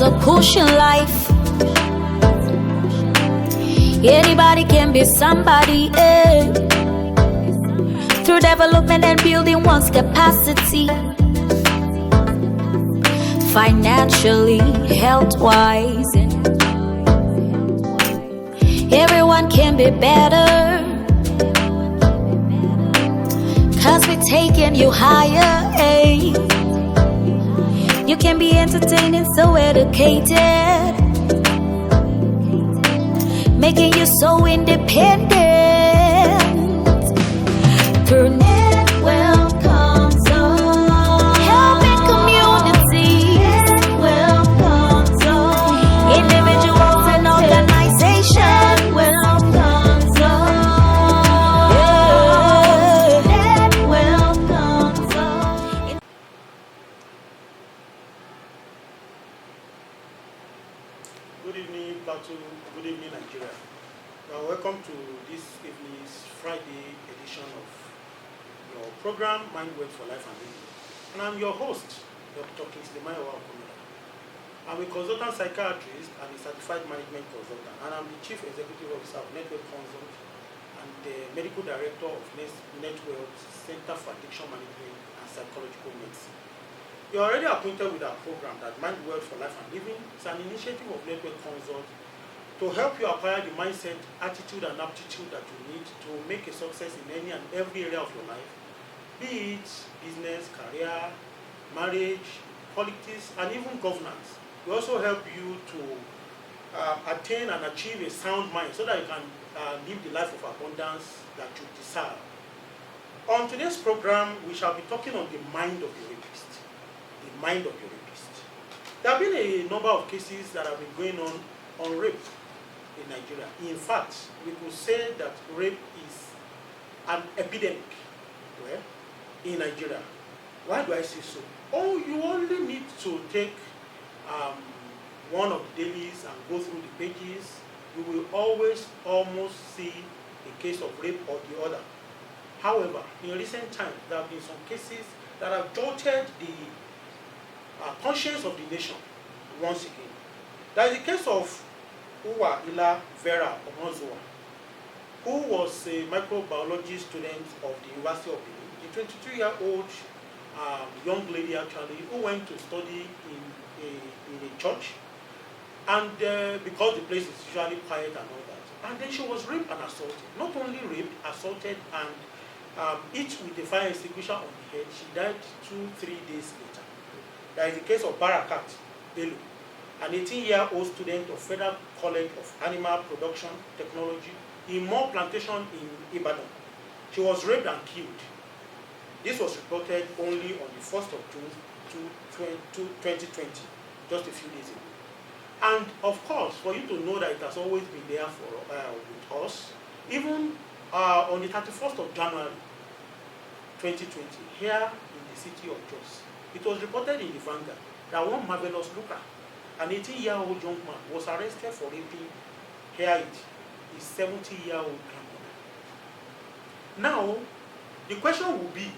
a push in life. Anybody can be somebody, eh? Through development and building one's capacity, financially, health-wise. Everyone can be better, 'cause we're taking you higher, eh? You can be entertaining, so educated, making you so independent. Through Netwealth comes on, helping communities. Netwealth comes on, individuals and organizations. Netwealth comes on, yeah. Netwealth comes on. Good evening, Plateau. Good evening, Nigeria. Welcome to this evening's Friday edition of your program, Netwealth for Life and Living. And I'm your host, Dr. Kingsley, Okonoda. I'm a consultant psychiatrist and a certified management consultant, and I'm the Chief Executive Officer of Netwealth Consult and the Medical Director of Netwealth Center for Addiction Management and Psychological Medicine. You're already acquainted with our program that Netwealth for Life and Living. It's an initiative of Netwealth Consult to help you acquire the mindset, attitude, and aptitude that you need to make a success in any and every area of your life, be it business, career, marriage, politics, and even governance. We also help you to attain and achieve a sound mind so that you can live the life of abundance that you desire. On today's program, we shall be talking on the mind of the rapist. The mind of the rapist. There have been a number of cases that have been going on rape in Nigeria. In fact, we could say that rape is an epidemic in Nigeria. Why do I say so? Oh, you only need to take one of the dailies and go through the pages. You will always almost see a case of rape or the other. However, in recent times, there have been some cases that have jolted the conscience of the nation once again. There is the case of Uwa Ila Vera Omozoa, who was a microbiology student of the University of Benin, a 22-year-old young lady actually, who went to study in a church, and because the place is usually quiet and all that, and then she was raped and assaulted. Not only raped, assaulted, and each with a fire extinguisher on the head. She died 2-3 days later. There is the case of Barakat Bello, an 18-year-old student of Federal College of Animal Production Technology in More Plantation in Ibadan. She was raped and killed. This was reported only on the 1st of June 2020, just a few days ago. And of course, for you to know that it has always been there with us, even on the 31st of January 2020, here in the city of Jos, it was reported in the Vanguard that one marvelous looker, an 18-year-old young man, was arrested for raping, hear it, his 70-year-old grandmother. Now, the question will be,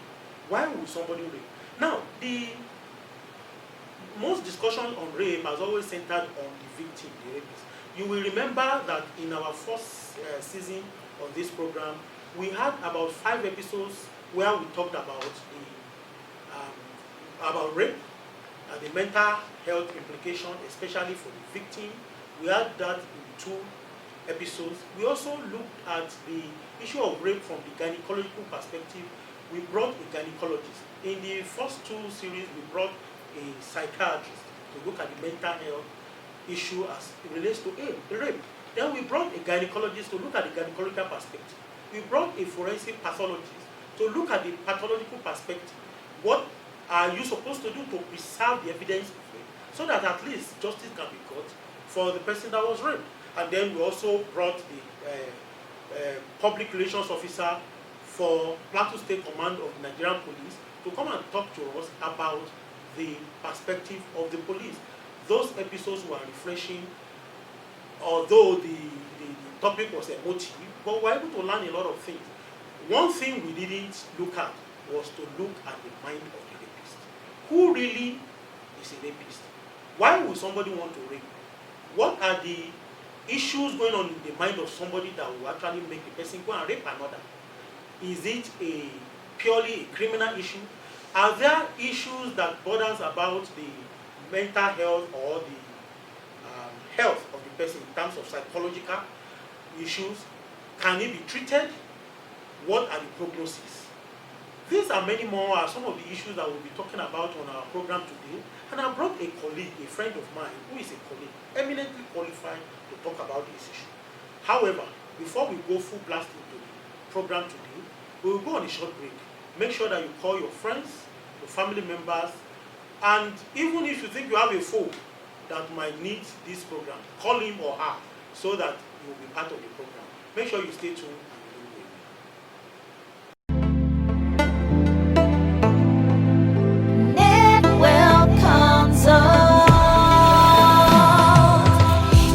why would somebody rape? Now, the most discussion on rape has always centered on the victim, the rapist. You will remember that in our first season of this program, we had about 5 episodes where we talked about about rape and the mental health implication, especially for the victim. We had that in 2 episodes. We also looked at the issue of rape from the gynecological perspective. We brought a gynecologist. In the first 2 series, we brought a psychiatrist to look at the mental health issue as it relates to rape. Then we brought a gynecologist to look at the gynecological perspective. We brought a forensic pathologist to look at the pathological perspective. What are you supposed to do to preserve the evidence of rape so that at least justice can be got for the person that was raped? And then we also brought the public relations officer for Plateau State Command of the Nigerian Police to come and talk to us about the perspective of the police. Those episodes were refreshing, although the topic was emotive, but we were able to learn a lot of things. One thing we didn't look at was to look at the mind of the rapist. Who really is a rapist? Why would somebody want to rape? What are the issues going on in the mind of somebody that will actually make the person go and rape another? Is it a purely a criminal issue? Are there issues that borders about the mental health or the health of the person in terms of psychological issues? Can it be treated? What are the prognoses? These and many more are some of the issues that we'll be talking about on our program today. And I brought a colleague, a friend of mine, who is a colleague, eminently qualified to talk about this issue. However, before we go full blast into the program today, we will go on a short break. Make sure that you call your friends, your family members, and even if you think you have a foe that might need this program, call him or her so that you will be part of the program. Make sure you stay tuned and don't go away. Netwealth comes out.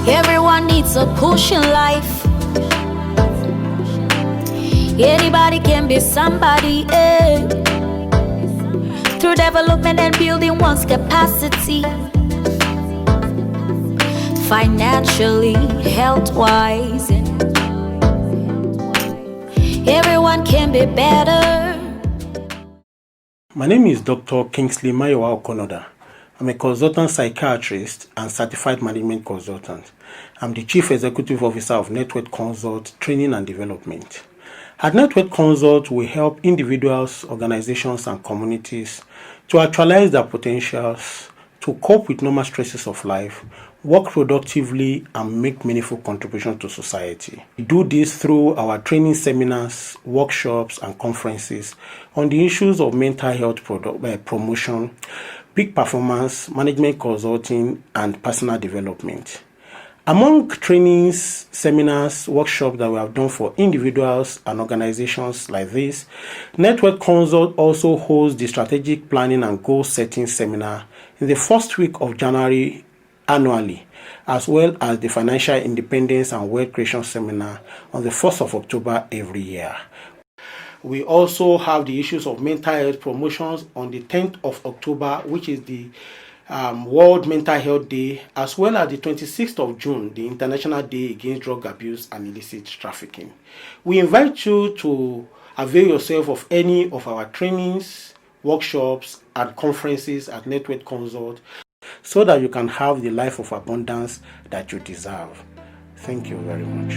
Everyone needs a push in life. Anybody can be somebody, eh? Through development and building one's capacity, financially, health-wise, everyone can be better. My name is Dr. Kingsley Okonoda. I'm a consultant psychiatrist and certified management consultant. I'm the Chief Executive Officer of Netwealth Consult Training and Development. At Netwealth Consult, we help individuals, organizations, and communities to actualize their potentials, to cope with normal stresses of life, work productively, and make meaningful contributions to society. We do this through our training seminars, workshops, and conferences on the issues of mental health promotion, peak performance, management consulting, and personal development. Among trainings, seminars, workshops that we have done for individuals and organizations like this, Netwealth Consult also holds the Strategic Planning and Goal Setting Seminar in the first week of January annually, as well as the Financial Independence and Wealth Creation Seminar on the 1st of October every year. We also have the issues of mental health promotions on the 10th of October, which is the World Mental Health Day, as well as the 26th of June, the International Day Against Drug Abuse and Illicit Trafficking. We invite you to avail yourself of any of our trainings, workshops, and conferences at Netwealth Consult so that you can have the life of abundance that you deserve. Thank you very much.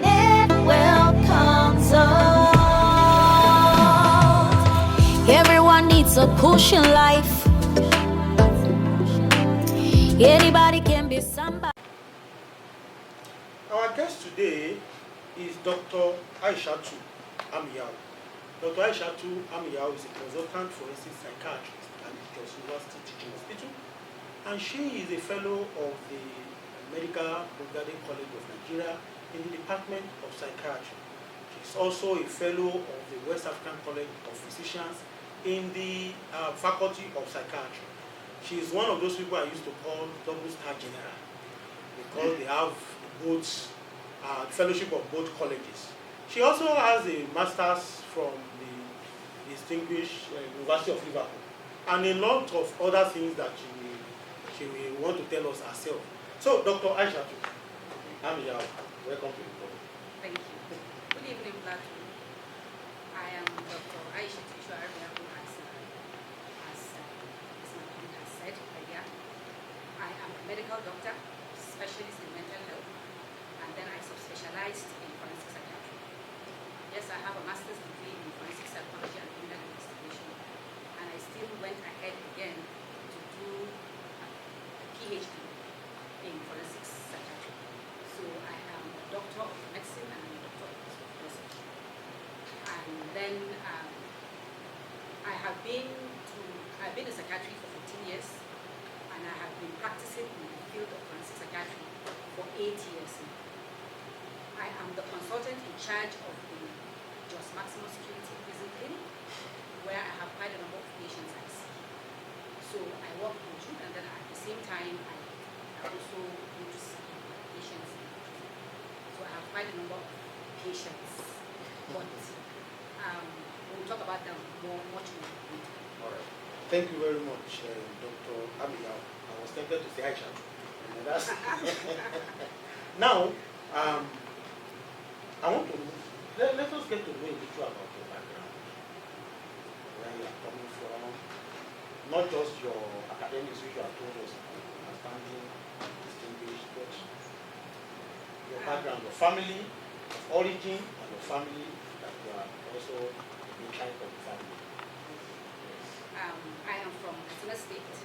Netwealth comes out. Everyone needs a push in life. Anybody can be somebody. Our guest today is Dr. Aishatu Armiyau. Dr. Aishatu Armiyau is a consultant forensic psychiatrist at the Jos University Teaching Hospital, and she is a fellow of the Medical Brigade College of Nigeria in the Department of Psychiatry. She's also a fellow of the West African College of Physicians in the Faculty of Psychiatry. She is one of those people I used to call double star general because they have both fellowship of both colleges. She also has a master's from the distinguished University of Liverpool and a lot of other things that she will want to tell us herself. So, Dr. Aishatu Armiyau, welcome to the program. Thank you. Good evening, Plateau. I am Dr. Aishatu Armiyau, as my colleague has said earlier. I am a medical doctor, specialist in mental health, and then I subspecialized in forensic psychiatry. Yes, I have a master's degree in forensic psychology and criminal investigation, and I still went ahead again to do a PhD in forensic psychiatry. So I am a doctor of medicine and a doctor of philosophy. And then I've been a psychiatrist for 15 years, and I have been practicing in the field of forensic psychiatry for 8 years now. I am the consultant in charge of the Jos Maximum Security Prison Clinic, where I have quite a number of patients I see. So I work in June, and then at the same time I also go to see patients. So I have quite a number of patients, but we'll talk about them much more later. All right. Thank you very much, Dr. Armiyau. was tempted to say Aishatu. That's now, I want to let us get to know a little about your background, where you are coming from, not just your academics, which you have told us, understanding, distinguished, but your background, your family of origin, and your family that you are also a child of the family. I am from Katsina State.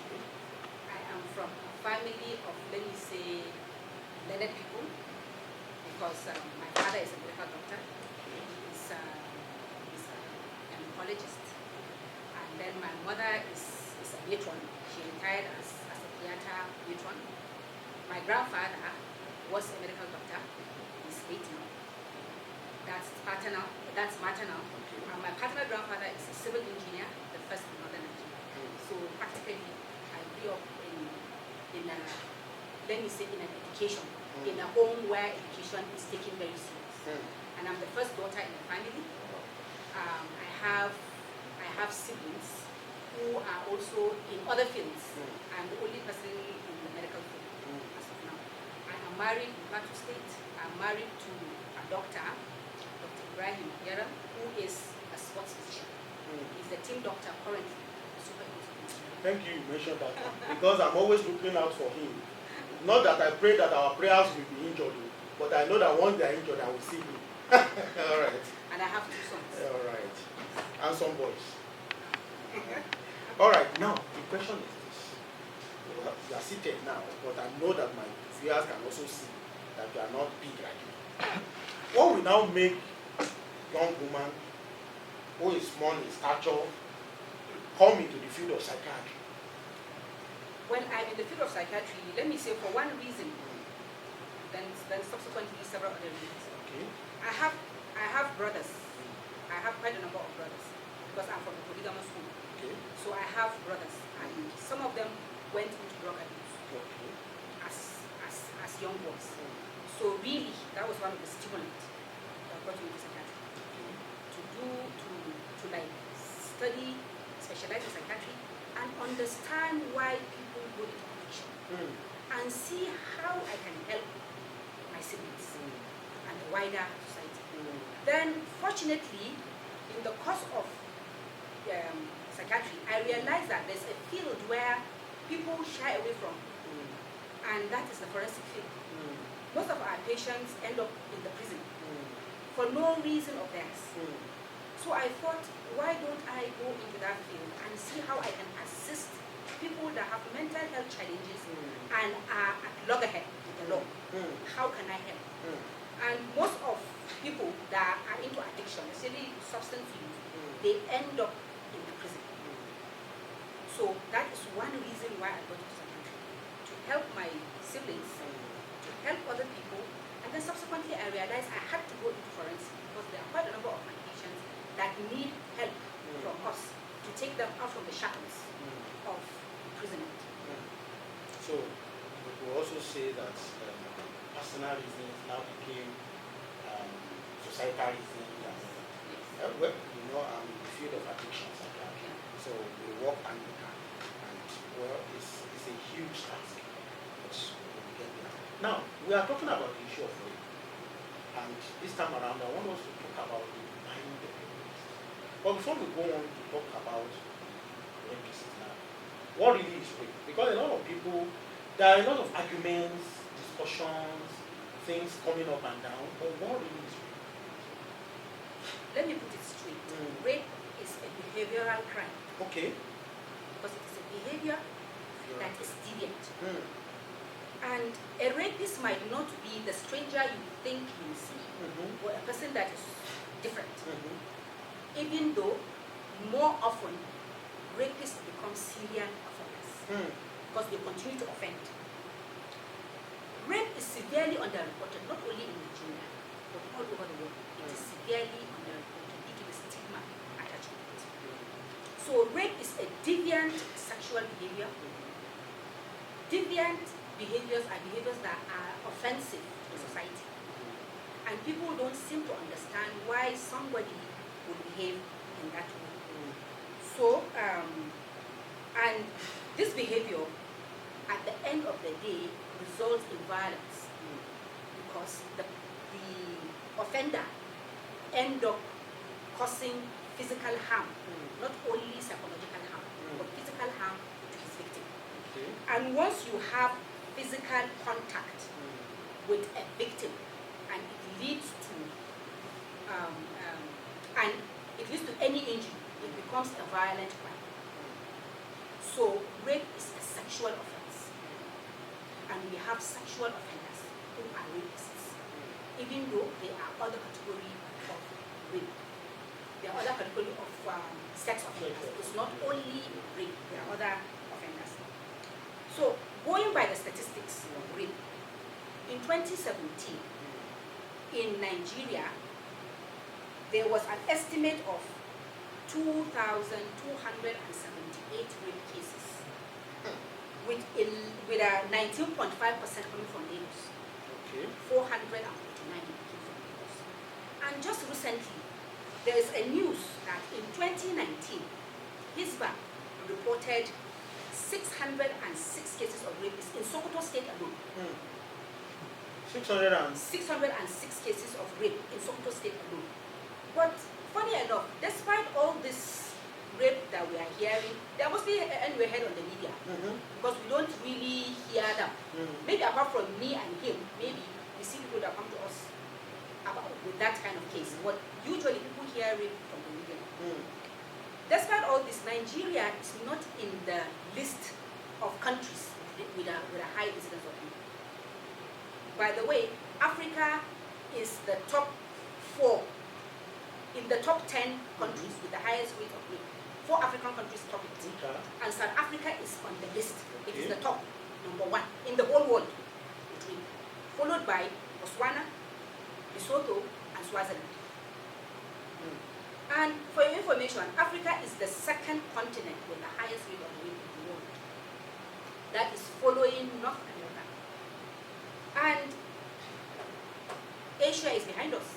I am from a family of, let me say, learned people, because my father is a medical doctor. He's a oncologist. And then my mother is a matron. She retired as a theater matron. My grandfather was a medical doctor. He's late now. That's paternal. That's maternal. And my paternal grandfather is a civil engineer, the first in Northern Nigeria. So practically, I grew up in a, let me say, in an education, in a home where education is taken very serious. And I'm the first daughter in the family. I have siblings who are also in other fields. I'm the only person in the medical field as of now. I am married in Plateau State. I'm married to a doctor, Dr. Ibrahim Yaram, who is a sports physician. He's the team doctor currently. Thank you, you mentioned that one, because I'm always looking out for him. Not that I pray that our prayers will be injured, but I know that once they are injured, I will see him. All right. And I have 2 sons. All right. And some boys. All right. Now, the question is this. You are seated now, but I know that my viewers can also see that you are not big like me. What will now make young woman who is small in stature come into the field of psychiatry? When I'm in the field of psychiatry, let me say for one reason, then subsequently several other reasons. Okay. I have brothers. I have quite a number of brothers because I'm from a polygamous school. Okay. So I have brothers, and some of them went into drug abuse as young boys. So really, that was one of the stimulants that brought me to psychiatry. To like study, specialize in psychiatry, and understand why people go into addiction, and see how I can help my siblings and the wider society. Then, fortunately, in the course of psychiatry, I realized that there's a field where people shy away from, and that is the forensic field. Most of our patients end up in the prison for no reason of theirs. So I thought, why don't I go into that field and see how I can assist people that have mental health challenges and are at loggerhead with the law. How can I help? And most of people that are into addiction, especially substance use, they end up in the prison. So that is one reason why I got into psychiatry, to help my siblings, to help other people, and then subsequently I realized I had to go into forensic because there are quite a number of my patients that need help from us to take them out from the shackles of imprisonment. So we will also say that personal reasons now became societal reasons. Well, you know, I'm in the field of addiction psychiatry, so we work hand in hand, and well, it's a huge task, but we will get there. Now, we are talking about the issue of rape, and this time around, I want us to talk about the mind of the rapist. But before we go on to talk about rapists now, what really is rape? Because a lot of people, there are a lot of arguments, discussions, things coming up and down, but what really is rape? Let me put it straight. Rape is a behavioral crime. Okay. Because it is a behavior that is deviant. And a rapist might not be the stranger you think you see, or a person that is different. Even though more often rapists become serial offenders because they continue to offend. Rape is severely underreported, not only in Nigeria, but all over the world. It is severely underreported due to the stigma attached to it. So rape is a deviant sexual behavior. Deviant behaviors are behaviors that are offensive to society. And people don't seem to understand why somebody would behave in that way. So, and this behavior at the end of the day results in violence because the offender end up causing physical harm, not only psychological harm, but physical harm to his victim. Okay. And once you have physical contact with a victim, and it leads to any injury, it becomes a violent crime. So rape is a sexual offense, and we have sexual offenders who are rapists, even though there are other category of rape. There are other category of sex offenders. It's not only rape, there are other offenders. So going by the statistics of rape, in 2017, in Nigeria, there was an estimate of 2,278 rape cases, with a 19.5% coming from Lagos. Okay. 449 came from Lagos. And just recently, there is a news that in 2019, Hisba reported 606 cases of rapists in Sokoto State alone. 606 cases of rape in Sokoto State alone. But funny enough, despite all this rape that we are hearing, they're mostly anywhere heard on the media because we don't really hear them. Maybe apart from me and him, maybe we see people that come to us about with that kind of case. But usually people hear rape from the media. Despite all this, Nigeria is not in the list of countries with a high incidence of rape. By the way, Africa is the top 4 in the top 10 countries with the highest rate of rape. 4 African countries top it. And South Africa is on the list. It is the top, #1 in the whole world with rape. Followed by Botswana, Lesotho, and Swaziland. And for your information, Africa is the second continent with the highest rate of rape in the world. That is following North America. And Asia is behind us.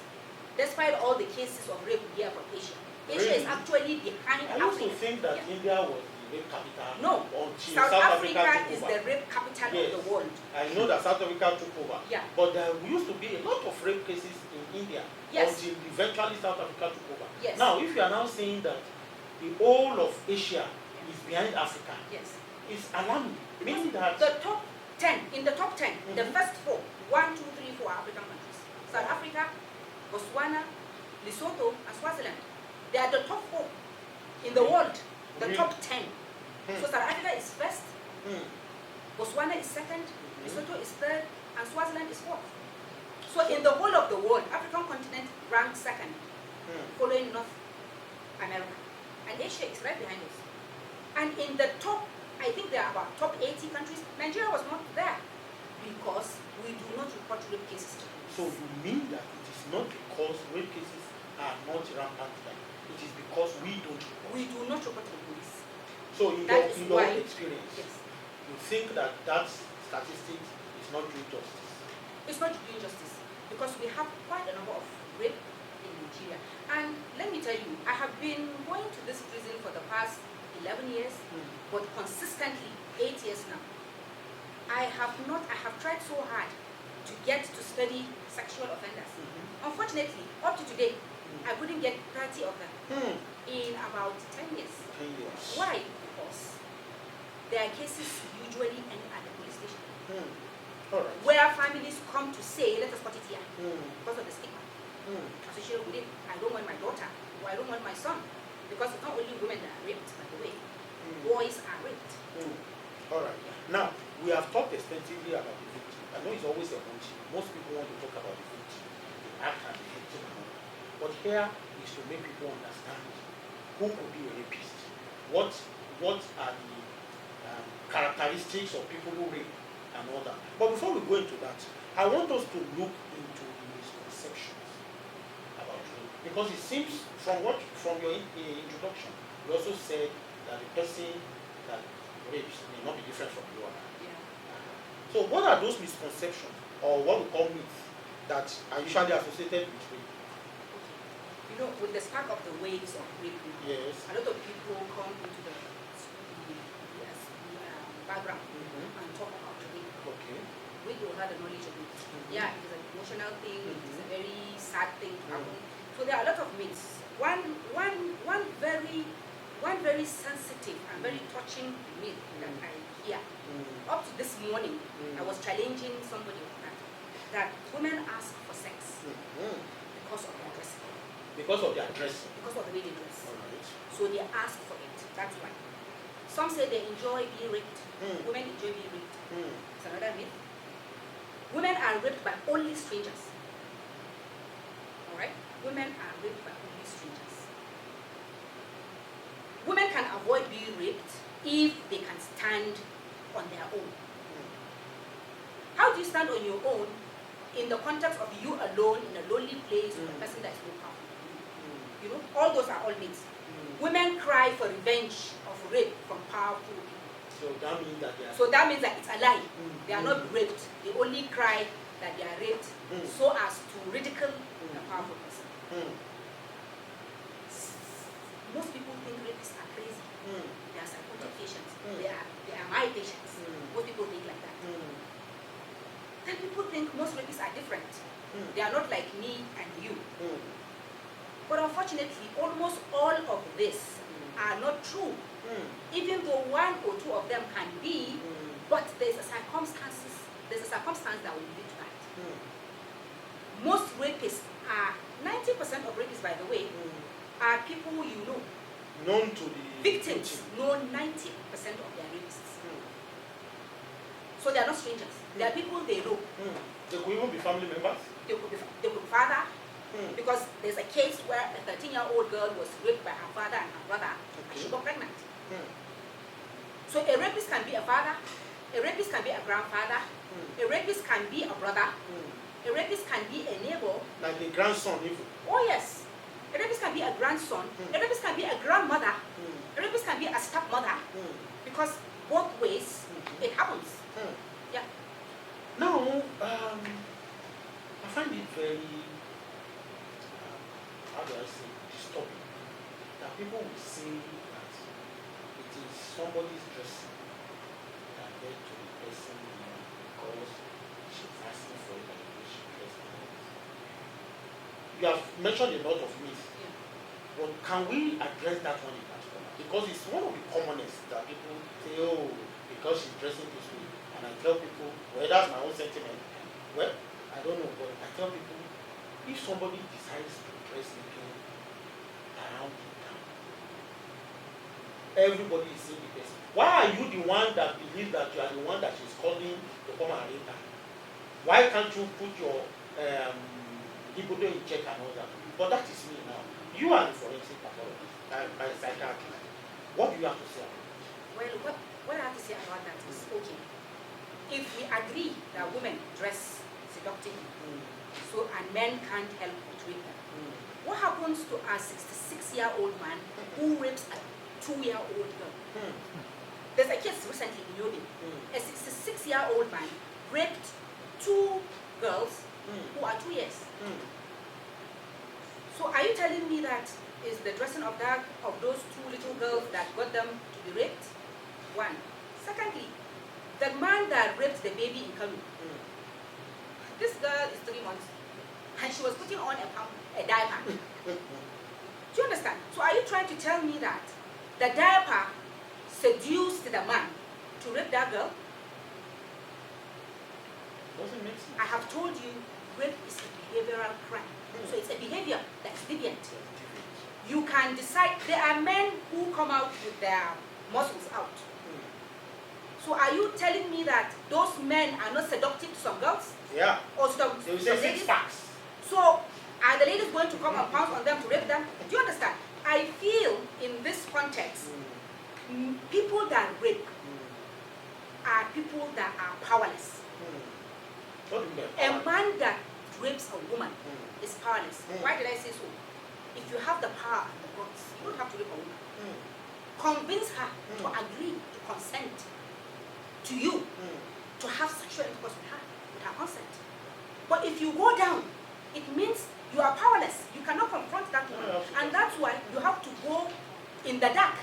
Despite all the cases of rape we hear from Asia, Asia is actually behind Africa. I also think that India was the rape capital. No, until South Africa took is over. the rape capital of the world. I know that South Africa took over. Yeah. But there used to be a lot of rape cases in India until eventually South Africa took over. Yes. Now, if you are now saying that the whole of Asia is behind Africa, it's alarming. Meaning that the top 10, in the top 10, the first 4, 1, 2, 3, 4 African countries. South Africa, Botswana, Lesotho, and Swaziland. They are the top 4 in the world, the top 10. So South Africa is first, Botswana is second, Lesotho is third, and Swaziland is fourth. So in the whole of the world, African continent ranks second, following North America. And Asia is right behind us. And in the top, I think there are about top 80 countries, Nigeria was not there because we do not report rape cases to police. So you mean that it is not because rape cases are not rampant there, it is because we don't report. We do not report to the police. So in your experience, you think that that statistic is not doing justice? It's not doing justice because we have quite a number of rape in Nigeria. And let me tell you, I have been going to this prison for the past 11 years, but consistently 8 years now. I have tried so hard to get to study sexual offenders. Unfortunately, up to today, I couldn't get 30 of them in about 10 years. 10 years. Why? Because their cases usually end at the police station. All right. Where families come to say, let us cut it here, because of the stigma associated with it. I don't want my daughter, or I don't want my son, because it's not only women that are raped, by the way. Boys are raped. All right. Now, we have talked extensively about the victim. I know it's always a bunch. Most people want to talk about the victim, the act and the victim. But here is to make people understand who could be a rapist. What are the characteristics of people who rape and all that. But before we go into that, I want us to look into the misconceptions about rape. Because it seems from your introduction, you also said that the person that rapes may not be different from you. So what are those misconceptions, or what we call myths, that are usually associated with rape? You know, with the spark of the waves of rape, a lot of people come into the background and talk about rape. Okay. We don't have the knowledge of it. Yeah, it is an emotional thing. It is a very sad thing to happen. So there are a lot of myths. One very sensitive and very touching myth that I hear. Up to this morning, I was challenging somebody on that women ask for sex because of their dressing. Because of their dressing. Because of the way they dress. Alright. So they ask for it. That's why. Some say they enjoy being raped. Women enjoy being raped. It's another myth. Women are raped by only strangers. Alright? Women are raped by only strangers. Women can avoid being raped if they can stand on their own. How do you stand on your own in the context of you alone in a lonely place with a person that is no powerful? You know, all those are all myths. Women cry for revenge of rape from powerful people. So that means that they are... So that means that it's a lie. They are not raped. They only cry that they are raped so as to ridicule the powerful person. Most people think rapists are crazy. They are psychotic patients. They are my patients. Most people think like that. Then people think most rapists are different. They are not like me and you. But unfortunately, almost all of this are not true. Even though one or two of them can be, but there's a circumstance that will lead to that. Most rapists are, 90% of rapists, by the way, are people you know. Known to the Victims know 90% of their rapists. So they are not strangers. They are people they know. They could even be family members. They could be father. Because there's a case where a 13-year-old girl was raped by her father and her brother, and she got pregnant. So a rapist can be a father, a rapist can be a grandfather, a rapist can be a brother, a rapist can be a neighbor. Like a grandson even. Oh yes. A rapist can be a grandson, a rapist can be a grandmother, a rapist can be a stepmother, because both ways it happens. Yeah. Now, I find it very, how do I say, disturbing that people will say that it is somebody's dressing that led to the person because she's asking for it and the way she dressed. You have mentioned a lot of myths, but can we address that one in particular? Because it's one of the commonest that people say, oh, because she's dressing this way. And I tell people, well, that's my own sentiment. Well, I don't know, but I tell people, if somebody decides to dress looking around the town, everybody is seeing the person. Why are you the one that believes that you are the one that she's calling to come and rape her? Why can't you put your libido in check and all that? But that is me now. You are the forensic pathologist, my psychiatrist. What do you have to say about it? Well, what I have to say about that is, okay, if we agree that women dress seductively, and men can't help but rape them, what happens to a 66-year-old man who rapes a 2-year-old girl? There's a case recently in Yobe. A 66-year-old man raped 2 girls who are 2 years. So are you telling me that is the dressing of those 2 little girls that got them to be raped? One. Secondly, the man that raped the baby in Kanu, this girl is 3 months, and she was putting on a diaper. Do you understand? So are you trying to tell me that the diaper seduced the man to rape that girl? Doesn't make sense. I have told you, rape is a behavioral crime. So it's a behavior that's deviant. You can decide. There are men who come out with their muscles out. So are you telling me that those men are not seductive to some girls? Yeah. Or some They will say ladies? 6 packs. So are the ladies going to come and pounce on them to rape them? Do you understand? I feel in this context, people that rape are people that are powerless. What do you mean? A man that rapes a woman is powerless. Why did I say so? If you have the power and the guts, you don't have to rape a woman. Convince her to agree, to consent to you, to have sexual intercourse with her consent. But if you go down, it means you are powerless. You cannot confront that woman. And that's why you have to go in the dark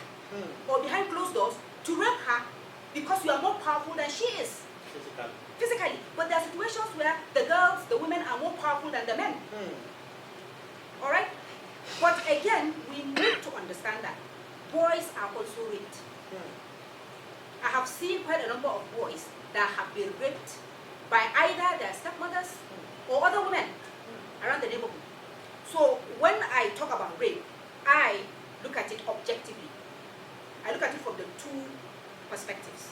or behind closed doors to rape her, because you are more powerful than she is. Physically. But there are situations where the girls, the women are more powerful than the men. All right? But again, we need to understand that boys are also raped. I have seen quite a number of boys that have been raped by either their stepmothers or other women around the neighborhood. So when I talk about rape, I look at it objectively. I look at it from the two perspectives.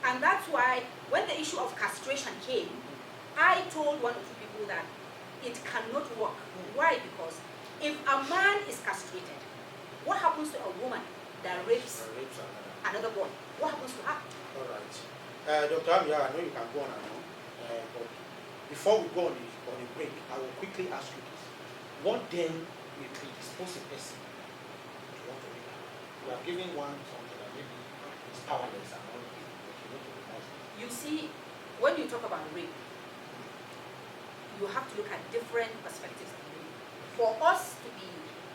And that's why when the issue of castration came, I told one or two people that it cannot work. Why? Because if a man is castrated, what happens to a woman that rapes another boy? What happens to her? All right. Dr. Armiyau, I know you can go on and on, but before we go on a break, I will quickly ask you this. What then will predispose a person to want to rape her? We have given one something that maybe is powerless and all of it, but you need to remove it. You see, when you talk about rape, you have to look at different perspectives of rape. For us to be,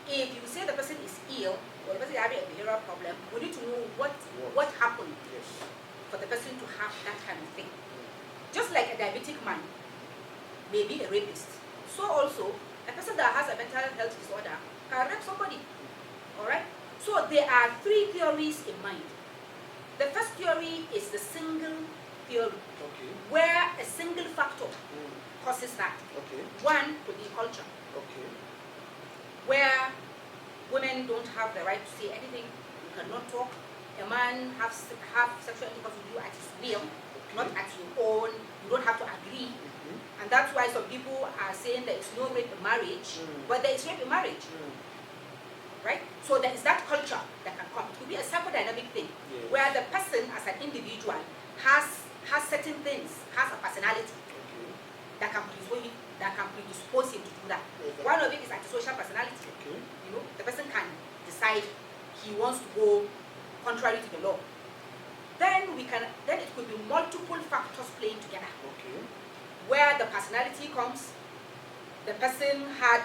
if you say the person is ill, or the person is having a behavioral problem, we need to know what happened for the person to have that kind of thing. Just like a diabetic man may be a rapist, so also a person that has a mental health disorder can rape somebody. Alright? So there are three theories in mind. The first theory is the single theory, where a single factor causes that. One could be culture, where women don't have the right to say anything, you cannot talk. A man have sexual intercourse with you at his will, not at your own. You don't have to agree. And that's why some people are saying there is no rape in marriage, but there is rape in marriage. Right? So there is that culture that can come. It could be a psychodynamic thing, where the person as an individual has certain things, has a personality that can predispose him to do that. One of it is antisocial personality. You know, the person can decide he wants to go contrary to the law. Then it could be multiple factors playing together. Where the personality comes, the person had,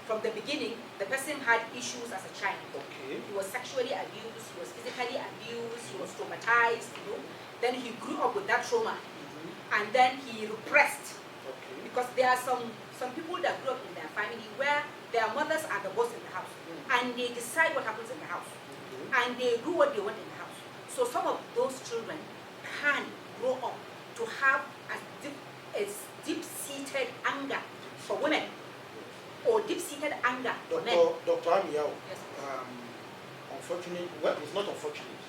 from the beginning, the person had issues as a child. He was sexually abused, he was physically abused, he was traumatized, you know. Then he grew up with that trauma. And then he repressed. Because there are some people that grew up in their family where their mothers are the boss in the house. And they decide what happens in the house. And they do what they want in the house. So some of those children can grow up to have a deep-seated anger for women, or deep-seated anger for men. Dr. Armiyau, unfortunately, well, it's not unfortunate.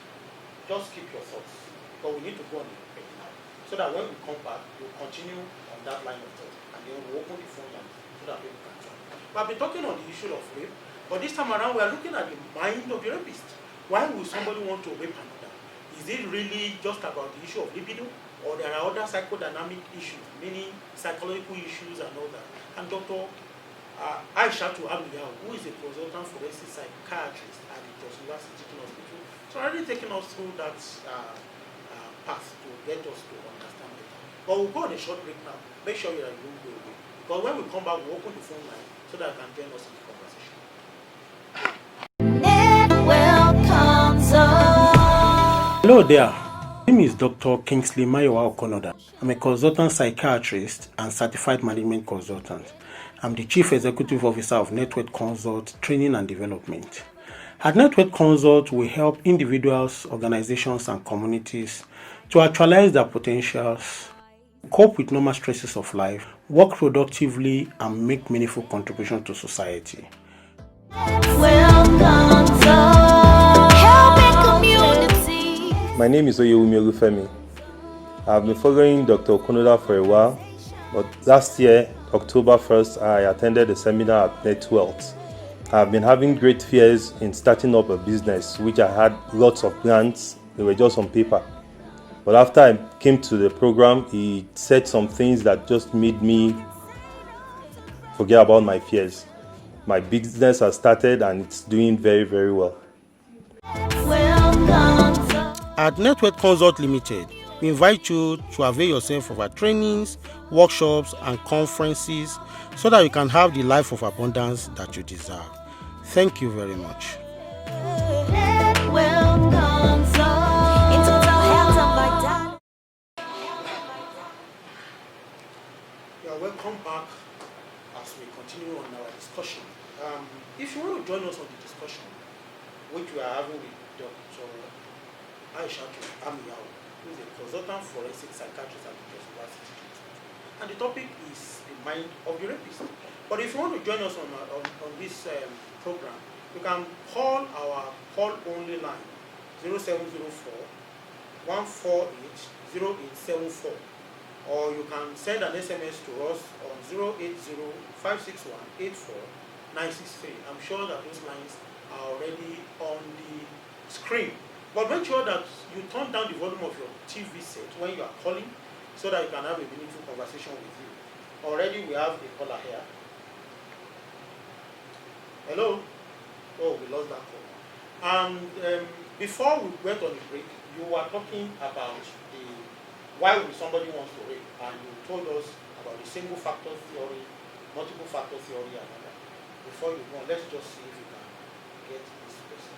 Just keep your thoughts. But we need to go on the break now, so that when we come back, we'll continue on that line of thought, and then we'll open the phone line so that people can join. But I've been talking on the issue of rape, but this time around, we are looking at the mind of the rapist. Why would somebody want to rape another? Is it really just about the issue of libido, or there are other psychodynamic issues, meaning psychological issues and all that? And Dr. Aishatu, who is a consultant forensic psychiatrist at the University Teaching Hospital, so already taking us through that path to get us to understand better. But we'll go on a short break now. Make sure you don't go away. Because when we come back, we'll open the phone line so that you can join us in the conversation. Netwealth comes up. Hello there. My name is Dr. Kingsley Okonoda. I'm a consultant psychiatrist and certified management consultant. I'm the Chief Executive Officer of Netwealth Consult Training and Development. At Netwealth Consult, we help individuals, organizations, and communities to actualize their potentials, cope with normal stresses of life, work productively, and make meaningful contributions to society. My name is Femi. I've been following Dr. Okonoda for a while, but last year, October 1st, I attended a seminar at Netwealth. I've been having great fears in starting up a business, which I had lots of plans. They were just on paper. But after I came to the program, he said some things that just made me forget about my fears. My business has started and it's doing very, very well. At Netwealth Consult Limited, we invite you to avail yourself of our trainings, workshops, and conferences so that you can have the life of abundance that you deserve. Thank you very much. Netwealth comes up. In total health and continue on our discussion. If you want to join us on the discussion, which we are having with Dr. Aishatu, Armiyau, who is a consultant forensic psychiatrist at the University, and the topic is the mind of the rapist. But if you want to join us on this program, you can call our call-only line 0704 148 0874, or you can send an SMS to us on 080 561 84963. I'm sure that those lines are already on the screen. But make sure that you turn down the volume of your TV set when you are calling, so that you can have a meaningful conversation with you. Already we have a caller here. Hello? Oh, we lost that call. And before we went on the break, you were talking about why would somebody wants to rape, and you told us about the single factor theory, multiple factor theory, and all that. Before you go on, let's just see if you can get this person.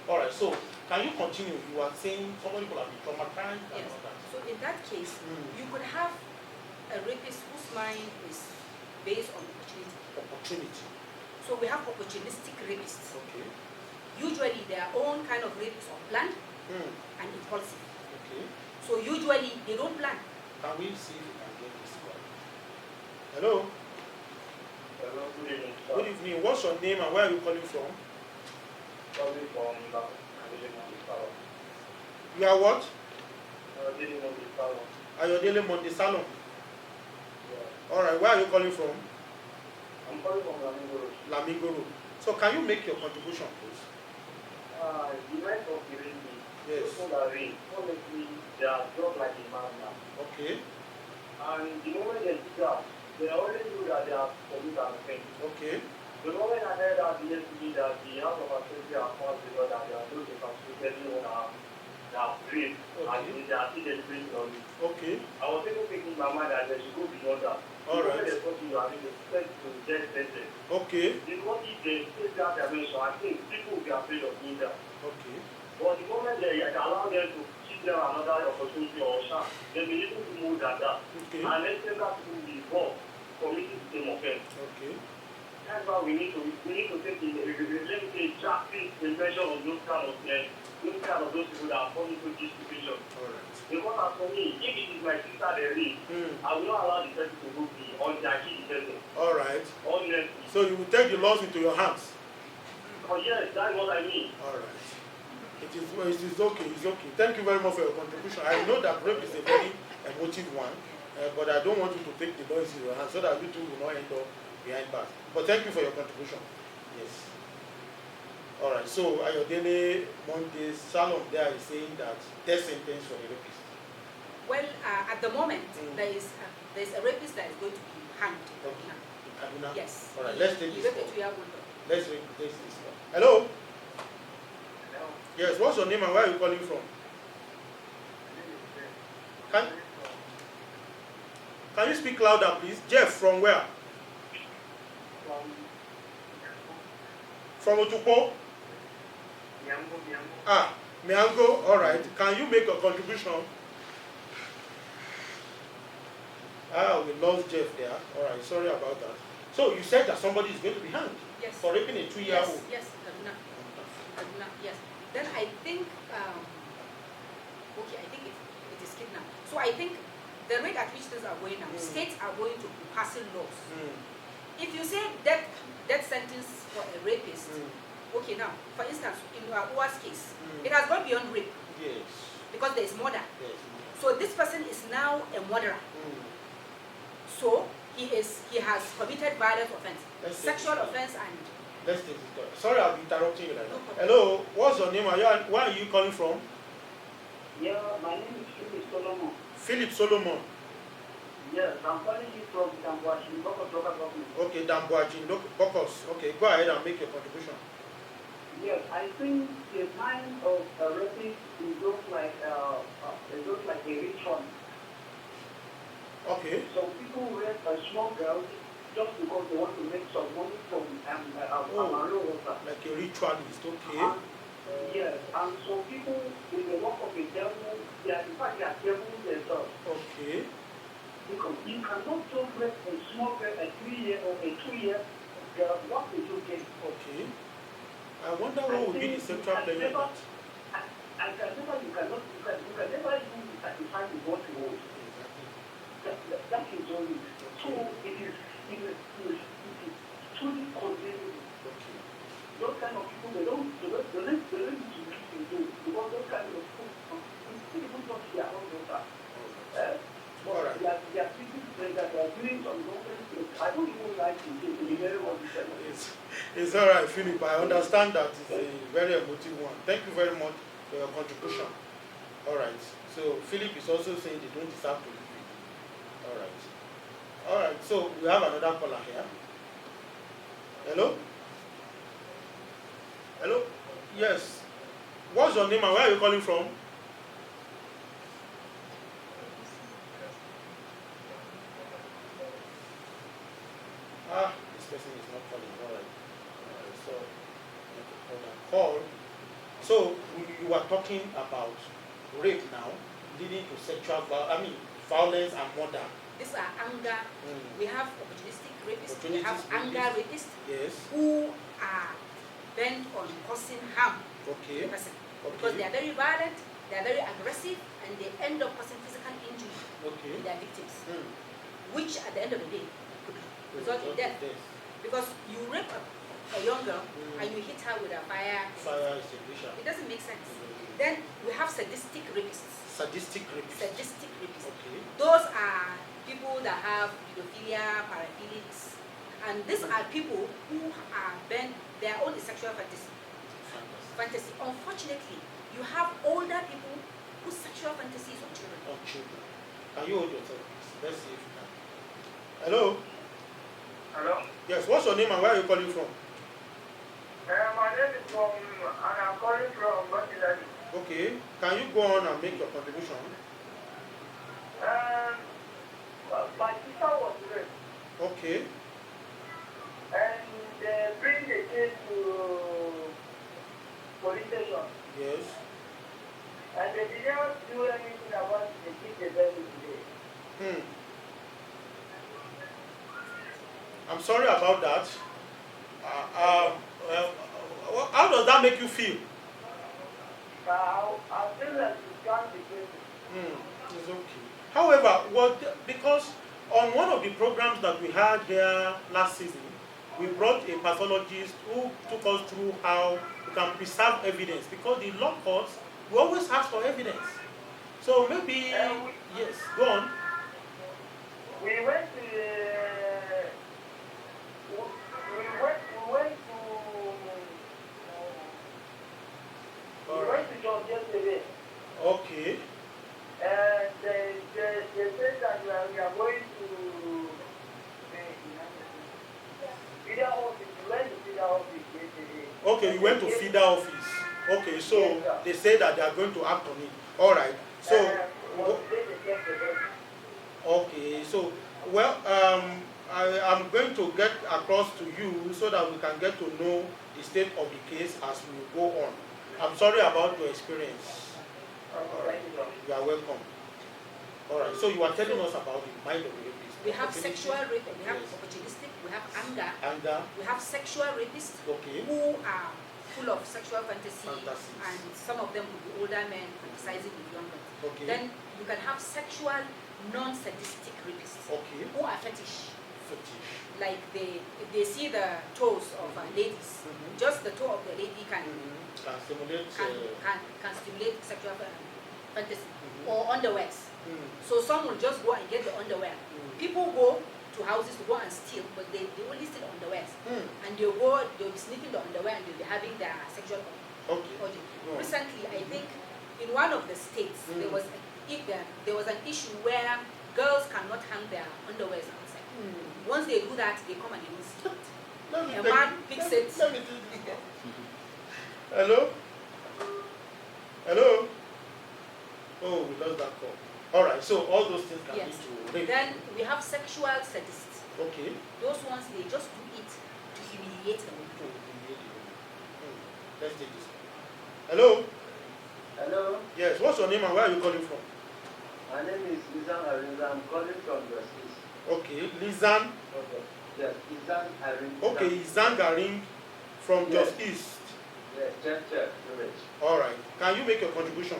All right, so can you continue? You were saying somebody could have been traumatized and Yes. all that. So in that case, you could have a rapist whose mind is based on opportunity. So we have opportunistic rapists. Okay. Usually their own kind of rape is unplanned and impulsive. Okay. So usually they don't plan. Can we see if we can get this call? Hello? Hello, good evening, sir. Good evening. What's your name and where are you calling from? Calling from Salon. You are what? Salon. Ayodele Monday Salon. Yeah. Alright, where are you calling from? I'm calling from Lamingo Road. Lamingo Road. So can you make your contribution, please? The night of the rain, Yes. people that rain, honestly, they are just like a man now. Okay. And the moment they do that, they already know that they are committed an offense. Okay. The moment I heard that yesterday that the House of Assembly are found because that they are those who participated in that rape, and they are still deliberating on it. Okay. I was even thinking in my mind that they should go beyond that. All right. The moment they talk to you, they expect to get sentence. Okay. Because if they take that dimension, I think people will be afraid of doing that. Okay. But the moment they allow them to give them another opportunity or chance, they will be able to move than that. Okay. And let them that people will be involved, committing the same offense. Okay. That's why we need to take a drastic measure on those kind of those people that are falling into this situation. All right. Because as for me, if it is my sister they read, I will not allow the person to go free until I kill the person. All right. Honestly. So you will take the laws into your hands. Oh yes, that's what I mean. All right. It is okay. It's okay. Thank you very much for your contribution. I know that rape is a very emotive one, but I don't want you to take the laws into your hands so that you two will not end up behind bars. But thank you for your contribution. Yes. All right. So Ayodele Monday Salon there is saying that death sentence for the rapist. Well, at the moment, there is a rapist that is going to be hanged. Okay. In Kaduna? Yes. All right. Let's take this call. call. Let's take this call. Hello. Hello. Yes. What's your name and where are you calling from? Can you speak louder, please? Jeff, from where? From Otukpo? Ah, Miango. All right. Can you make a contribution? Ah, we lost Jeff there. All right. Sorry about that. So you said that somebody is going to be hanged Yes. for raping a 2-year-old. Yes, Kaduna. Kaduna, yes. Then I think, okay, I think it is kidnapped. So I think the rate at which things are going now, states are going to be passing laws. If you say death sentence for a rapist, okay, now, for instance, in Uwa's case, it has gone beyond rape. Yes. Because there is murder. Yes. So this person is now a murderer. So he has committed violent offense, sexual offense, and. Let's take this call. Sorry, I'll be interrupting you like that. No problem. Hello, what's your name? Where are you calling from? Yeah, my name is Philip Solomon. Philip Solomon. Yes, I'm calling you from Dambuachi, local government. Okay, Dambuachi, Bokos. Okay, go ahead and make your contribution. Yes, I think the mind of a rapist is just like a ritual. Okay. Some people rape a small girl just because they want to make some money from Armiyau water. Like a ritualist, okay. Yes, and some people in the work of the devil, in fact they are devils themselves. Okay. Because you cannot just let a small girl, a 3-year or a 2-year girl, what will you get? Okay. I wonder what would be the central player. I can never, you can never even satisfy the what you want. That is only. So it is truly condemnable. Okay. Those kind of people, they don't need to do because those kind of people don't see their own daughter. All right. They are people that they are doing some nonsense things. I don't even like to be very well said. It's all right, Philip. I understand that it's a very emotive one. Thank you very much for your contribution. All right. So Philip is also saying they don't deserve to live with you. All right. All right. So we have another caller here. Hello. Hello. Yes. What's your name and where are you calling from? This person is not calling. All right. So call. So you are talking about rape now, leading to sexual violence and murder. These are anger. We have opportunistic rapists. We have Opportunistic anger rapists. Yes. Who are bent on causing harm Okay. to the person. Okay. Because they are very violent, they are very aggressive, and they end up causing physical injury Okay. to their victims, which at the end of the day could result in death. Because you rape a young girl and you hit her with a fire extinguisher. it doesn't make sense. Then we have sadistic rapists. Sadistic rapists. Sadistic rapists. Okay. Those are people that have pedophilia, paraphilics, and these are people who are bent their own sexual fantasy. Unfortunately, you have older people whose sexual fantasy is on children. On children. Can you hold yourself, please? Let's see if you can. Hello? Hello? Yes, what's your name and where are you calling from? My name is from, and I'm calling from Bangladesh. Okay. Can you go on and make your contribution? My sister was raped, Okay. and they bring the case to police station, Yes. and they did not do anything about the kid they buried today. I'm sorry about that. How does that make you feel? I feel like you can't be crazy. It's okay. However, because on one of the programs that we had here last season, we brought a pathologist who took us through how we can preserve evidence, because the law courts we always ask for evidence. So maybe yes, go on. We went to John yesterday. Okay. And they said that we are going to feeder office. We went to feeder office yesterday. Okay, you went to feeder office. Okay, so yes, they say that they are going to act on it. All right. So okay, so well, I'm going to get across to you so that we can get to know the state of the case as we go on. I'm sorry about your experience. All right. You are welcome. All right. So you are telling us about the mind of the rapist. We have sexual rape, we have opportunistic, we have anger, we have sexual rapists who are full of sexual fantasies, and some of them will be older men fantasizing with young men. Okay. Then you can have sexual non-sadistic rapists who are fetish. Like if they see the toes of ladies, just the toe of the lady can stimulate sexual fantasy, or underwears. So some will just go and get the underwear. People go to houses to go and steal, but they only steal underwears. And they'll be sniffing the underwear and they'll be having their sexual orgy. Recently, I think in one of the states, there was an issue where girls cannot hang their underwears outside. Once they do that, they come and they don't see it. A man picks it. Hello? Hello? Oh, we lost that call. All right, so all those things can lead to rape. Then we have sexual sadists. Okay. Those ones, they just do it to humiliate the woman. Let's take this. Hello? Hello? Yes, what's your name and where are you calling from? My name is Lizan Arinza. I'm calling from the East. Okay, Lizan. Okay. Yes, Lizan Arinza. Okay, Zangaring from Yes. Just East. Yes, Church Village. All right. Can you make your contribution?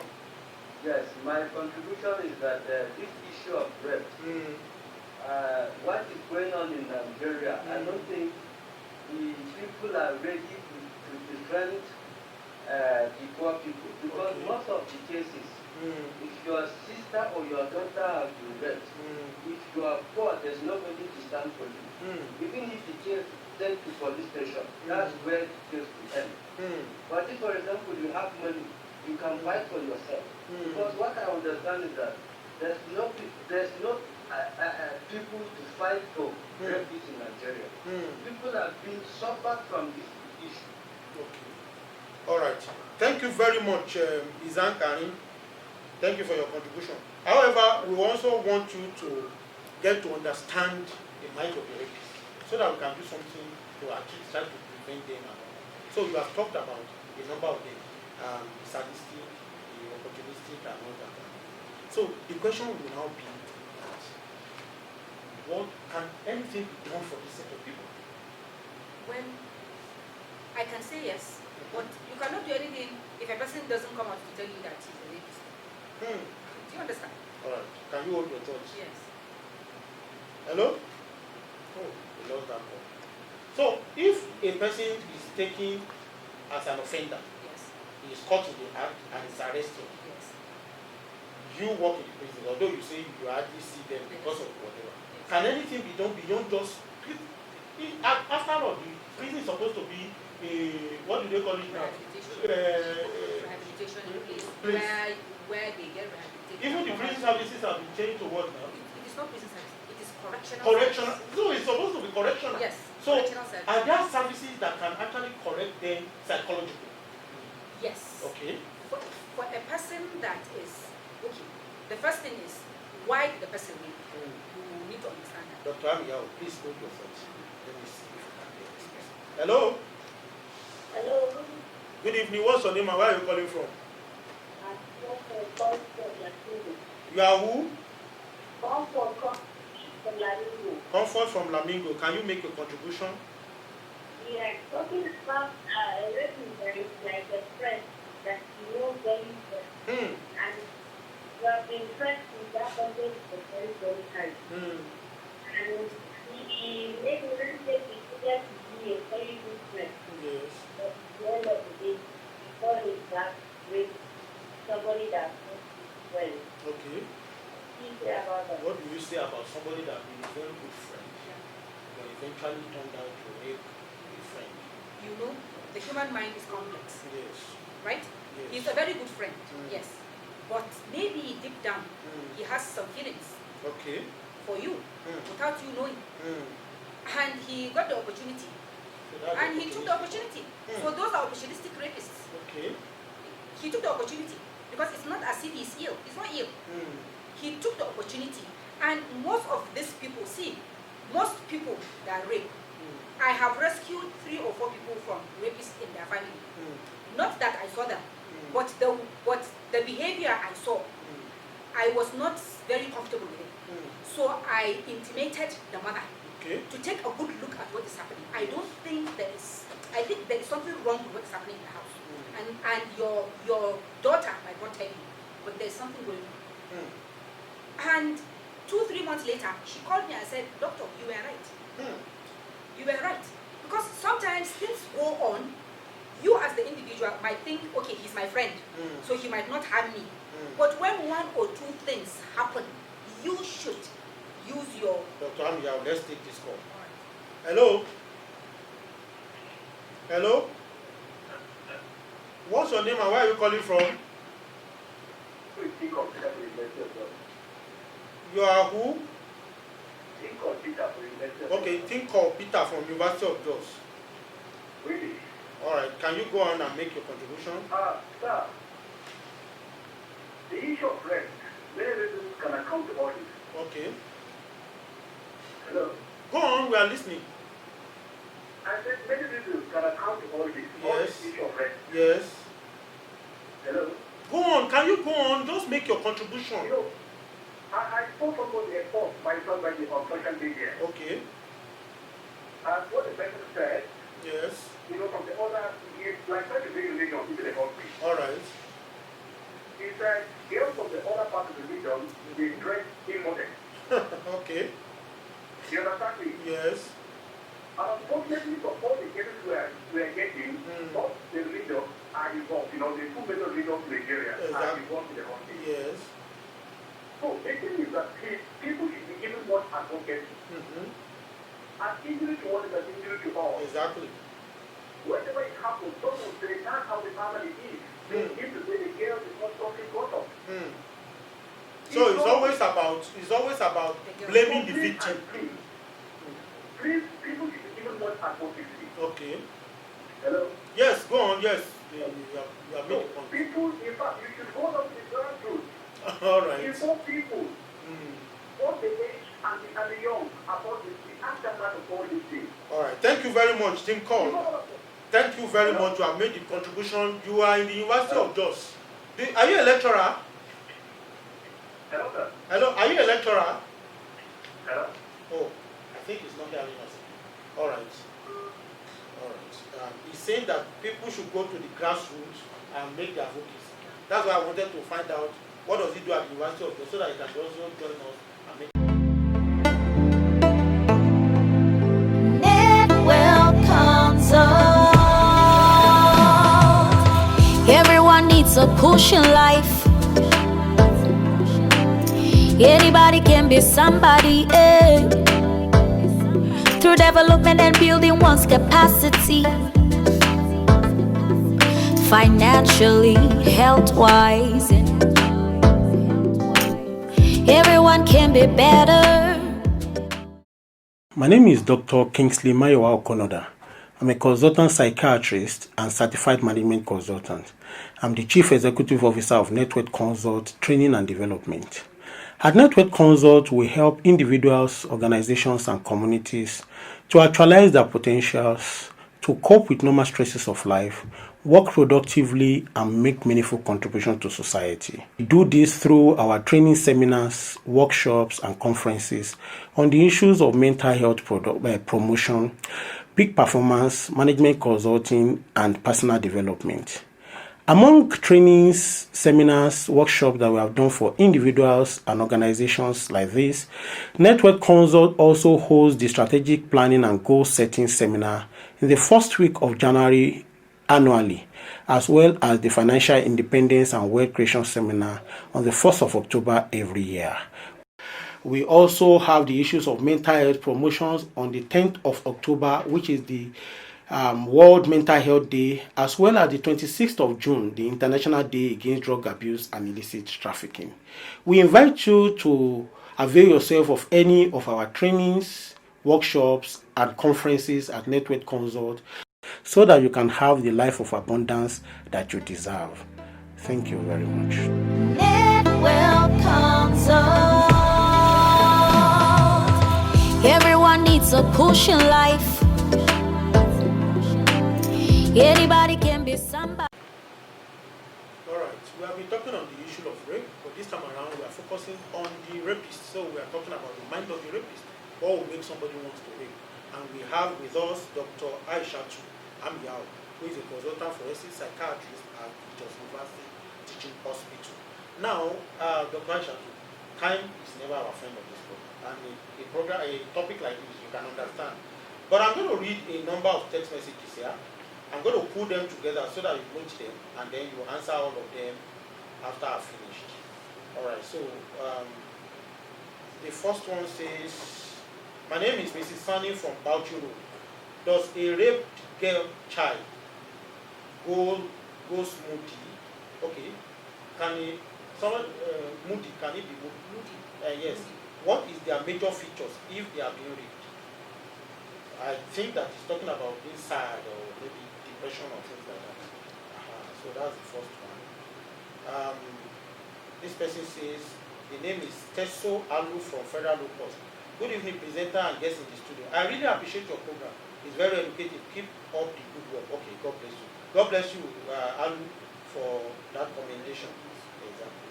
Yes, my contribution is that this issue of rape, what is going on in Nigeria, I don't think the people are ready to defend the poor people, because most of the cases, if your sister or your daughter has been raped, if you are poor, there's nobody to stand for you. Even if the case sent to police station, that's where the case will end. But if, for example, you have money, you can fight for yourself. Because what I understand is that there's no people to fight for rapists in Nigeria. People have been suffered from this issue. Okay. All right. Thank you very much, Izan Karim. Thank you for your contribution. However, we also want you to get to understand the mind of the rapist, so that we can do something to actually try to prevent them. So you have talked about the number of them, the sadistic, the opportunistic, and all that. So the question will now be that, what can anything be done for this set of people? Well, I can say yes, but you cannot do anything if a person doesn't come out to tell you that he's a rapist. Do you understand? All right. Can you hold your thoughts? Yes. Hello? Oh, we lost that call. So, if a person is taken as an offender, Yes. he is caught in the act and is arrested, Yes. you work in the prison, although you say you hardly see them because of whatever. Yes. Can anything be done beyond just... After all, the prison is supposed to be a... What do they call it now? Rehabilitation place where they get rehabilitation. Even the prison services have been changed to what now? It is not prison service. It is correctional. Correctional. Service. So it's supposed to be correctional. Yes. So correctional service. are there services that can actually correct them psychologically? Yes. Okay. For a person that is okay, the first thing is why did the person leave? You need to understand that. Dr. Armiyau, please hold your thoughts. Let me see if you can hear this person. Hello. Hello. Good evening. What's your name and where are you calling from? You are who? Comfort from Lamingo. Can you make a contribution? Yeah, talking about refugees like a friend that you know very well. And you have been friends with that person for very, very time. And he made me really take it to be a very good friend. Yes. But at the end of the day, before he got with somebody that was his friend. Okay. About that. What do you say about somebody that is a very good friend, but eventually turned out to rape a friend? You know, the human mind is complex, Yes. right? Yes. He's a very good friend, yes. But maybe deep down, he has some feelings Okay. for you without you knowing. And he got the opportunity. So And he took the opportunity. So those are opportunistic rapists. Okay. He took the opportunity because it's not as if he's ill. He's not ill. He took the opportunity. And most of these people, most people that rape, I have rescued 3 or 4 people from rapists in their family. Not that I saw them, but the behavior I saw, I was not very comfortable with it. So I intimated the mother to take a good look at what is happening. I think there is something wrong with what is happening in the house. And your daughter might not tell you, but there's something going on. And 2-3 months later, she called me and said, "Doctor, you were right. You were right." Because sometimes things go on, you as the individual might think, okay, he's my friend, so he might not harm me. But when 1 or 2 things happen, you should use your... Dr. Armiyau, let's take this call. Hello? Hello? What's your name and where are you calling from? You are who? Okay, Tinko Peter from University of Jos. Really? Alright, can you go on and make your contribution? Sir, the issue of rent, many reasons can account for it. Okay. Hello? Go on, we are listening. I said many reasons can account for this. All Yes. this issue of rent. Yes. Hello? Go on, can you go on? Just make your contribution. You know, I saw somebody expose my somebody on social media. Okay. And what the person said, Yes. you know, from the other, like trying to bring religion into the country. All right. He said, girls from the other part of the religion, they dress immodest. Okay. You understand me? Yes. And unfortunately, for all the cases we are getting, all the religions are involved. You know, the two major religions in Nigeria are involved in the country. Yes. So the thing is that people should be given more advocacy. And injury to one is an injury to all. Exactly. Whenever it happens, someone will say that's how the family is. They give to say the girl is not something got up. So it's always about blaming the victim. Please, people should be given more advocacy. Okay. Hello? Yes, go on, yes. You have made a point. People, in fact, you should go down to the grassroots. All right. Inform people, both the age and the young, about the aftermath of all these things. All right. Thank you very much, Tim Cole. Thank you very much. You have made the contribution. You are in the University of Jos. Are you a lecturer? Hello, sir. Hello, are you a lecturer? Hello? Oh, I think he's not hearing us. All right. All right. He's saying that people should go to the grassroots and make their voices. That's why I wanted to find out what does he do at the University of Jos so that he can also join us and make. Netwealth comes up. Everyone needs a push in life. Anybody can be somebody, eh? Through development and building one's capacity, financially, health-wise. Everyone can be better. My name is Dr. Kingsley Okonoda. I'm a consultant psychiatrist and certified management consultant. I'm the Chief Executive Officer of Netwealth Consult Training and Development. At Netwealth Consult, we help individuals, organizations, and communities to actualize their potentials, to cope with normal stresses of life, work productively, and make meaningful contributions to society. We do this through our training seminars, workshops, and conferences on the issues of mental health promotion, peak performance, management consulting, and personal development. Among trainings, seminars, workshops that we have done for individuals and organizations like this, Netwealth Consult also holds the Strategic Planning and Goal Setting Seminar in the first week of January annually, as well as the Financial Independence and Wealth Creation Seminar on the 1st of October every year. We also have the issues of mental health promotions on the 10th of October, which is the World Mental Health Day, as well as the 26th of June, the International Day Against Drug Abuse and Illicit Trafficking. We invite you to avail yourself of any of our trainings, workshops, and conferences at Netwealth Consult so that you can have the life of abundance that you deserve. Thank you very much. Netwealth comes up. Everyone needs a push in life. Anybody can be somebody. All right. We have been talking on the issue of rape, but this time around we are focusing on the rapist. So we are talking about the mind of the rapist. What will make somebody want to rape? And we have with us Dr. Aishatu, Armiyau, who is a consultant forensic psychiatrist at Jos University Teaching Hospital. Now, Dr. Aishatu, time is never our friend of this program. And a topic like this, you can understand. But I'm going to read a number of text messages here. I'm going to put them together so that you note them, and then you answer all of them after I've finished. All right, so the first one says, my name is Mrs. Sunny from Bauchi Road. Does a raped girl child go smoothie? Okay. Can it be moody? Yes. What is their major features if they are being raped? I think that he's talking about being sad or maybe depression or things like that. So that's the first one. This person says, the name is Teso Alu from Federal Law Course. Good evening, presenter and guests in the studio. I really appreciate your program. It's very educative. Keep up the good work. Okay, God bless you. God bless you, Alu, for that commendation. Exactly.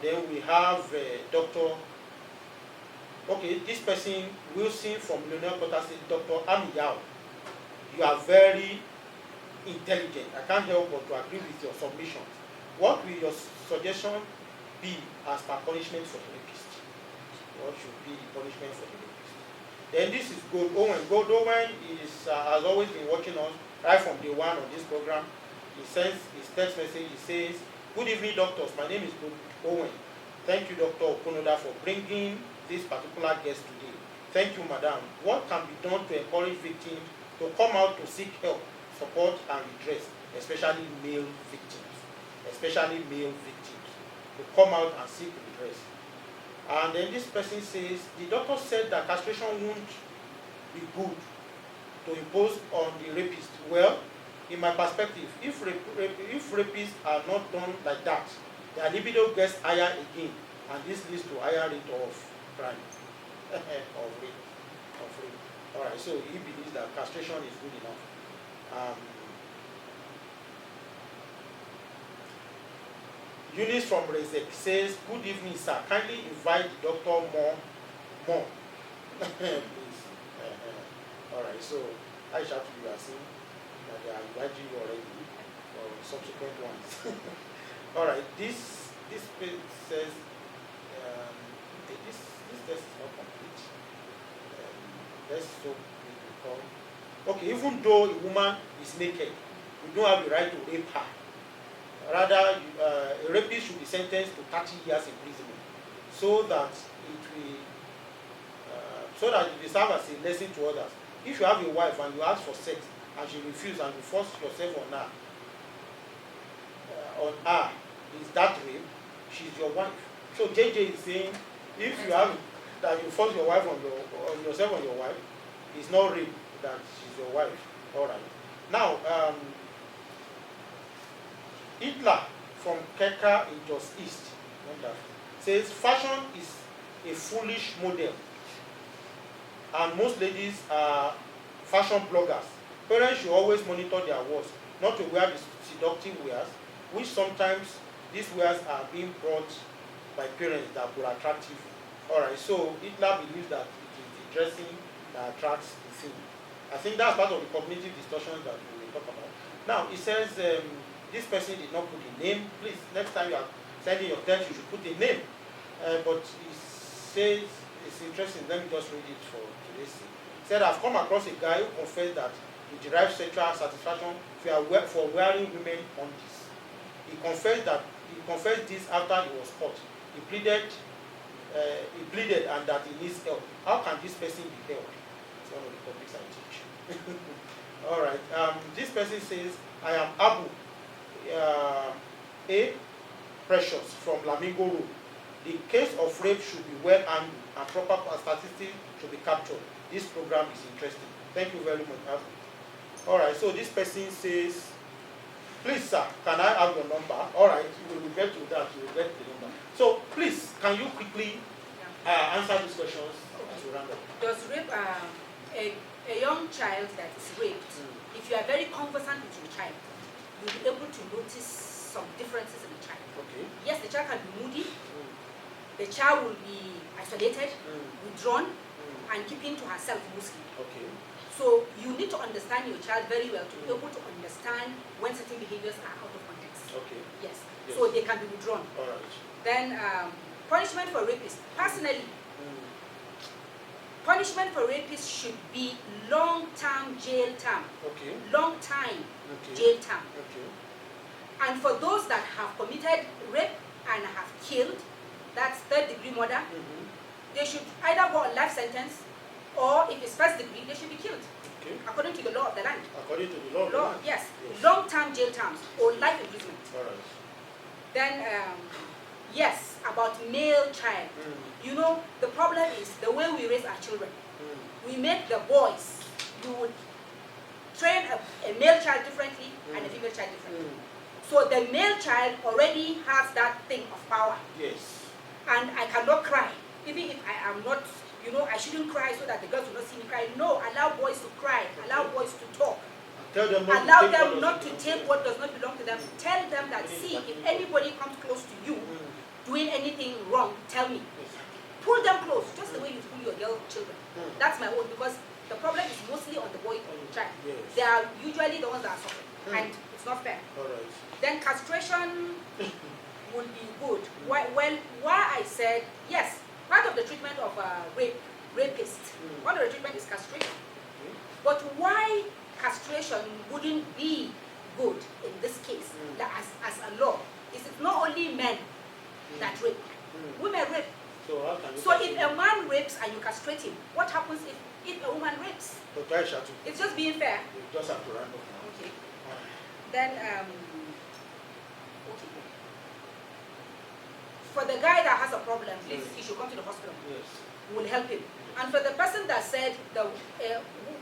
Then we have Dr. Okay, this person, Wilson from Lionel Potter, says, Dr. Armiyau, you are very intelligent. I can't help but to agree with your submission. What will your suggestion be as per punishment for the rapist? What should be the punishment for the rapist? Then this is Gold Owen. Gold Owen has always been watching us right from day one on this program. He sends his text message. He says, "Good evening, doctors. My name is Gold Owen. Thank you, Dr. Okonoda, for bringing this particular guest today. Thank you, madam. What can be done to encourage victims to come out to seek help, support, and redress, especially male victims? Especially male victims to come out and seek redress." And then this person says, the doctor said that castration won't be good to impose on the rapist. Well, in my perspective, if rapists are not done like that, their libido gets higher again, and this leads to higher rate of crime, of rape. All right, so he believes that castration is good enough. Eunice from Rezek says, "Good evening, sir. Kindly invite the doctor more. Please." All right, so Aishatu, you are seeing that they are inviting you already for subsequent ones. All right, this page says this test is not complete. Let's so become okay. Even though a woman is naked, you don't have the right to rape her. Rather, a rapist should be sentenced to 30 years imprisonment, so that it will serve as a lesson to others. If you have a wife and you ask for sex and she refuses and you force yourself on her, is that rape? She's your wife. So JJ is saying, if you have that you force your wife on yourself on your wife, it's not rape that she's your wife. All right. Now, Hitler from Keka in Jos East says fashion is a foolish model, and most ladies are fashion bloggers. Parents should always monitor their words, not to wear the seductive wears, which sometimes these wears are being brought by parents that were attractive. All right, so Hitler believes that it is the dressing that attracts the thing. I think that's part of the cognitive distortions that we will talk about. Now, it says this person did not put a name. Please, next time you are sending your text, you should put a name. But he says, it's interesting, let me just read it for today's sake. He said, "I've come across a guy who confessed that he derived sexual satisfaction for wearing women undies. He confessed this after he was caught. He pleaded and that he needs help. How can this person be held?" It's one of the topics I teach. All right. This person says, "I am Abu A. Precious from Lamingo Road. The case of rape should be well handled and proper statistics should be captured. This program is interesting. Thank you very much, Abu." All right. So this person says, "Please, sir, can I have your number?" All right. We will get to that. You will get the number. So please, can you quickly answer these questions as we round up? Does rape a young child that is raped, if you are very conversant with your child, you'll be able to notice some differences in the child. Okay. Yes, the child can be moody. The child will be isolated, withdrawn, and keeping to herself mostly. Okay. So you need to understand your child very well to be able to understand when certain behaviors are out of context. Okay. Yes. So they can be withdrawn. All right. Then punishment for rapists. Personally, punishment for rapists should be long-term jail term. Okay. Long time jail term. Okay. And for those that have committed rape and have killed, that's third-degree murder, they should either go on life sentence, or if it's first degree, they should be killed. Okay. According to the law of the land. According to the law of the land? Yes. Long-term jail terms or life imprisonment. All right. Then, yes, about male child. You know, the problem is the way we raise our children. We make the boys, you would train a male child differently and a female child differently. So the male child already has that thing of power. Yes. And I cannot cry. Even if I am not, you know, I shouldn't cry so that the girls will not see me cry. No, allow boys to cry. Allow boys to talk. Tell them allow them not to take what does not belong to them. Tell them that, see, if anybody comes close to you, doing anything wrong, tell me. Pull them close, just the way you pull your girl children. That's my own, because the problem is mostly on the boy or the child. Yes. They are usually the ones that are suffering, and it's not fair. All right. Then castration would be good. Why I said yes, part of the treatment of rapist, one of the treatment is castration. But why castration wouldn't be good in this case, that as a law, is it not only men that rape, women rape. So how can you So if a man rapes and you castrate him, what happens if a woman rapes? Dr. Aishatu, It's just being fair. you just have to round up now. Okay. Then okay. For the guy that has a problem, please he should come to the hospital. Yes. We will help him. And for the person that said the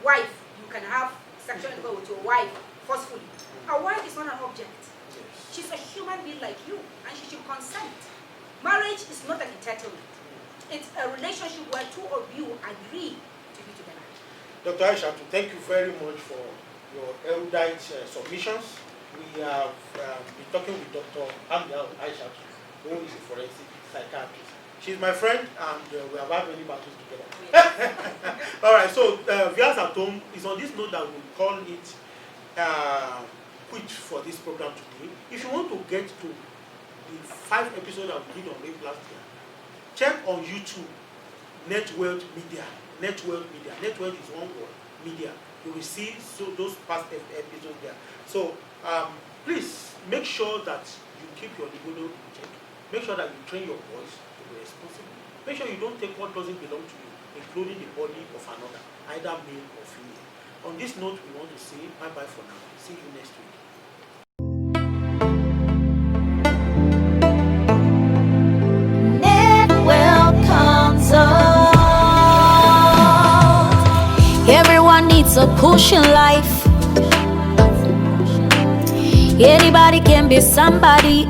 wife, you can have sexual intercourse with your wife forcefully. A wife is not an object. Yes. She's a human being like you, and she should consent. Marriage is not an entitlement. It's a relationship where two of you agree to be together. Dr. Aishatu, thank you very much for your erudite submissions. We have been talking with Dr. Armiyau Aishatu, who is a forensic psychiatrist. She's my friend, and we have had many battles together. Yes. All right, so viewers at home, it's on this note that we call it quit for this program today. If you want to get to the 5 episodes that we did on rape last year, check on YouTube, Netwealth Media. Netwealth Media. Netwealth is one word, media. You will see those past episodes there. So please make sure that you keep your libido in check. Make sure that you train your voice to be responsible. Make sure you don't take what doesn't belong to you, including the body of another, either male or female. On this note, we want to say bye-bye for now. See you next week. Netwealth comes up. Everyone needs a push in life. Anybody can be somebody,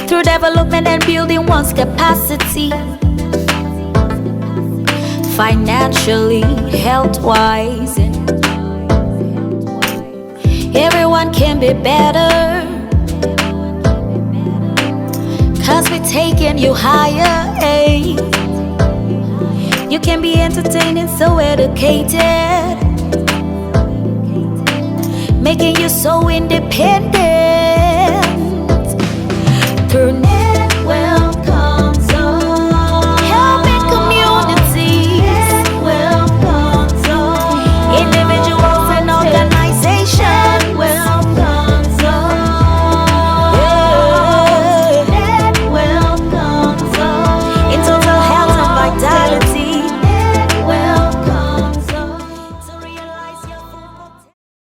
through development and building one's capacity, financially, health-wise. Everyone can be better, 'cause we're taking you higher, You can be entertaining, so educated, making you so independent through